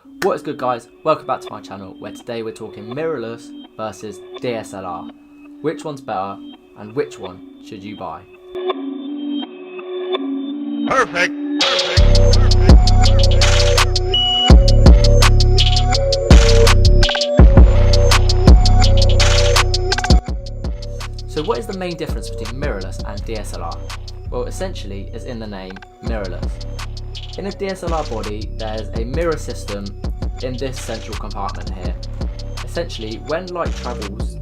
What is good, guys? Welcome back to my channel, where today we're talking mirrorless versus DSLR. Which one's better and which one should you buy? Perfect. So what is the main difference between mirrorless and DSLR? Well, essentially it's in the name mirrorless. In a DSLR body, there's a mirror system in this central compartment here. Essentially, when light travels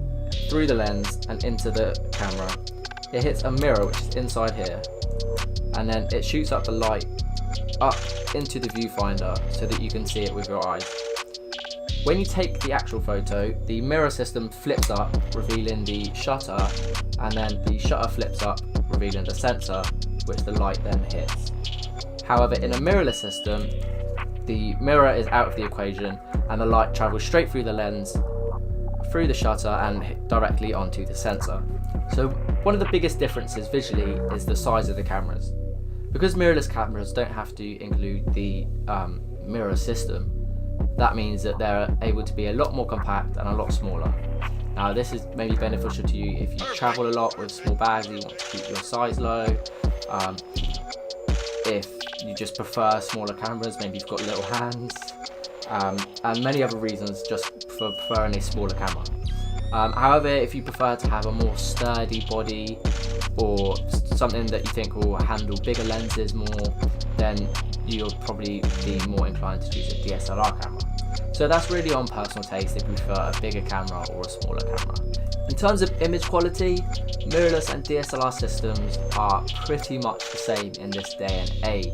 through the lens and into the camera, it hits a mirror which is inside here, and then it shoots up the light up into the viewfinder so that you can see it with your eyes. When you take the actual photo, the mirror system flips up, revealing the shutter, and then the shutter flips up, revealing the sensor, which the light then hits. However, in a mirrorless system, the mirror is out of the equation and the light travels straight through the lens, through the shutter and directly onto the sensor. So one of the biggest differences visually is the size of the cameras. Because mirrorless cameras don't have to include the mirror system, that means that they're able to be a lot more compact and a lot smaller. Now this is maybe beneficial to you if you travel a lot with small bags, you want to keep your size low. If you just prefer smaller cameras, maybe you've got little hands, and many other reasons just for preferring a smaller camera. However, if you prefer to have a more sturdy body or something that you think will handle bigger lenses more, then you'll probably be more inclined to choose a DSLR camera. So that's really on personal taste if you prefer a bigger camera or a smaller camera. In terms of image quality, mirrorless and DSLR systems are pretty much the same in this day and age.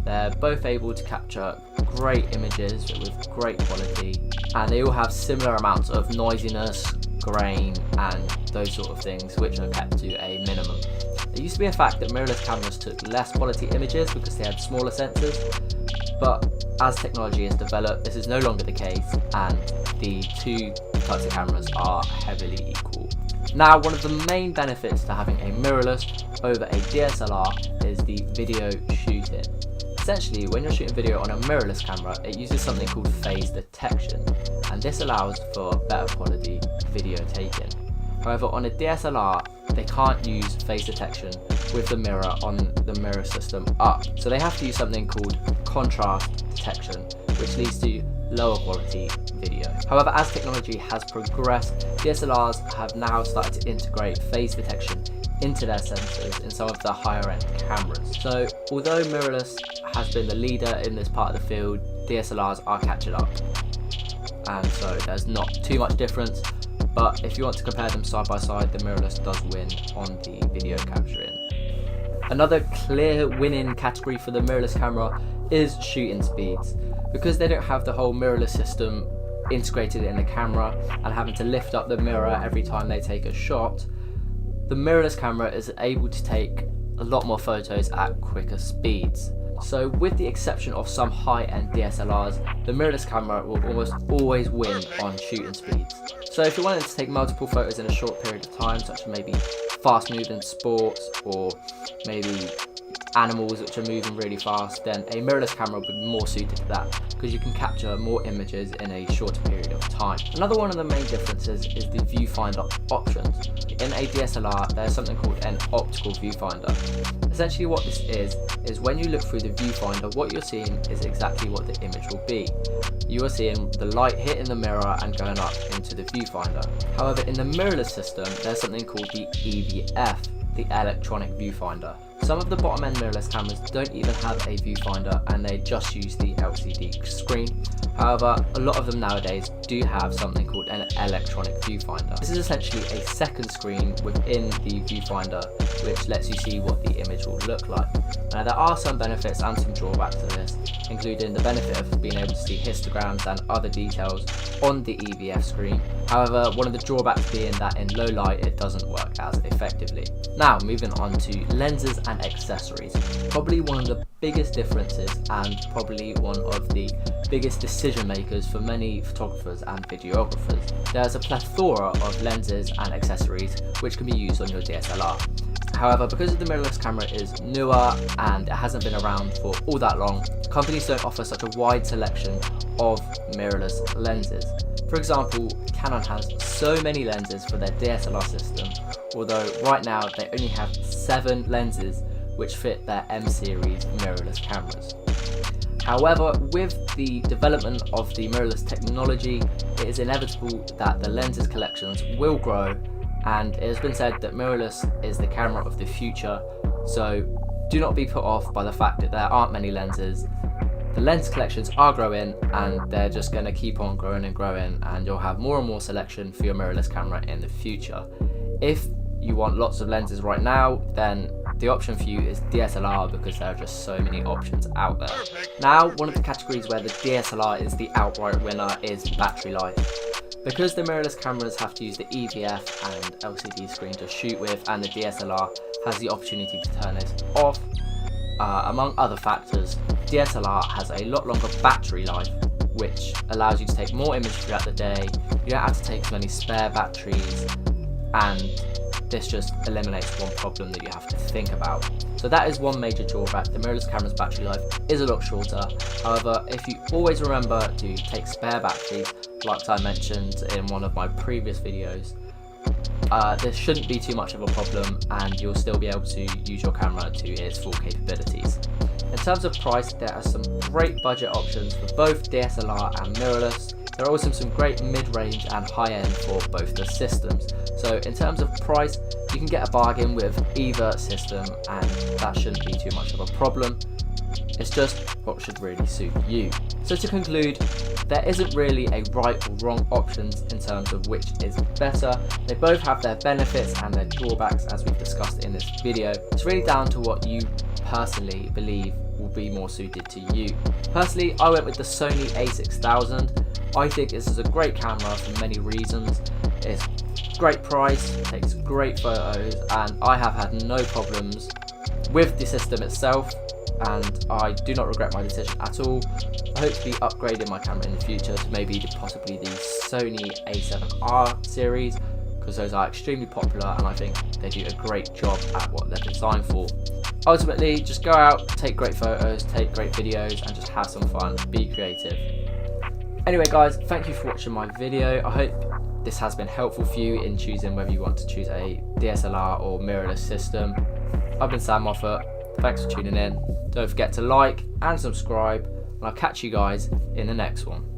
They're both able to capture great images with great quality, and they all have similar amounts of noisiness, grain, and those sort of things, which are kept to a minimum. It used to be a fact that mirrorless cameras took less quality images because they had smaller sensors, but as technology has developed, this is no longer the case, and the two types of cameras are heavily equal. Now, one of the main benefits to having a mirrorless over a DSLR is the video shooting. Essentially, when you're shooting video on a mirrorless camera, it uses something called phase detection, and this allows for better quality video taking. However, on a DSLR, they can't use phase detection with the mirror on the mirror system up, so they have to use something called contrast detection, which leads to lower quality video. However, as technology has progressed, DSLRs have now started to integrate phase detection into their sensors in some of the higher end cameras. So although mirrorless has been the leader in this part of the field, DSLRs are catching up, and so there's not too much difference. But if you want to compare them side by side, the mirrorless does win on the video capturing. Another clear winning category for the mirrorless camera is shooting speeds. Because they don't have the whole mirrorless system integrated in the camera and having to lift up the mirror every time they take a shot, the mirrorless camera is able to take a lot more photos at quicker speeds. So with the exception of some high-end DSLRs, the mirrorless camera will almost always win on shooting speeds. So if you're wanting to take multiple photos in a short period of time, such as maybe fast-moving sports or maybe animals which are moving really fast, then a mirrorless camera would be more suited to that because you can capture more images in a shorter period of time. Another one of the main differences is the viewfinder options. In a DSLR, there's something called an optical viewfinder. Essentially what this is when you look through the viewfinder, what you're seeing is exactly what the image will be. You are seeing the light hitting the mirror and going up into the viewfinder. However, in the mirrorless system, there's something called the EVF, the electronic viewfinder. Some of the bottom end mirrorless cameras don't even have a viewfinder and they just use the LCD screen. However, a lot of them nowadays do have something called an electronic viewfinder. This is essentially a second screen within the viewfinder which lets you see what the image will look like. Now there are some benefits and some drawbacks to this, including the benefit of being able to see histograms and other details on the EVF screen. However, one of the drawbacks being that in low light it doesn't work as effectively. Now moving on to lenses and accessories. Probably one of the biggest differences and probably one of the biggest decision makers for many photographers and videographers. There's a plethora of lenses and accessories which can be used on your DSLR. However, because the mirrorless camera is newer and it hasn't been around for all that long, companies don't offer such a wide selection of mirrorless lenses. For example, Canon has so many lenses for their DSLR system, although right now they only have 7 lenses which fit their M series mirrorless cameras. However, with the development of the mirrorless technology, it is inevitable that the lenses collections will grow, and it has been said that mirrorless is the camera of the future, so do not be put off by the fact that there aren't many lenses. The lens collections are growing, and they're just going to keep on growing and growing, and you'll have more and more selection for your mirrorless camera in the future. If you want lots of lenses right now, then the option for you is DSLR, because there are just so many options out there. Now, one of the categories where the DSLR is the outright winner is battery life. Because the mirrorless cameras have to use the EVF and LCD screen to shoot with, and the DSLR has the opportunity to turn this off, among other factors, DSLR has a lot longer battery life, which allows you to take more images throughout the day. You don't have to take as many spare batteries, and this just eliminates one problem that you have to think about. So that is one major drawback. The mirrorless camera's battery life is a lot shorter. However, if you always remember to take spare batteries, like I mentioned in one of my previous videos, this shouldn't be too much of a problem, and you'll still be able to use your camera to its full capabilities. In terms of price, there are some great budget options for both DSLR and mirrorless. There are also some great mid-range and high-end for both the systems. So in terms of price, you can get a bargain with either system, and that shouldn't be too much of a problem. It's just what should really suit you. So to conclude, there isn't really a right or wrong options in terms of which is better. They both have their benefits and their drawbacks, as we've discussed in this video. It's really down to what you personally believe will be more suited to you. Personally, I went with the Sony a6000. I think this is a great camera for many reasons. It's great price, takes great photos, and I have had no problems with the system itself, and I do not regret my decision at all. I hope to be upgrading my camera in the future to maybe possibly the Sony a7R series, because those are extremely popular and I think they do a great job at what they're designed for. Ultimately, just go out, take great photos, take great videos, and just have some fun, be creative. Anyway guys, thank you for watching my video. I hope this has been helpful for you in choosing whether you want to choose a DSLR or mirrorless system. I've been Sam Moffat, thanks for tuning in. Don't forget to like and subscribe, and I'll catch you guys in the next one.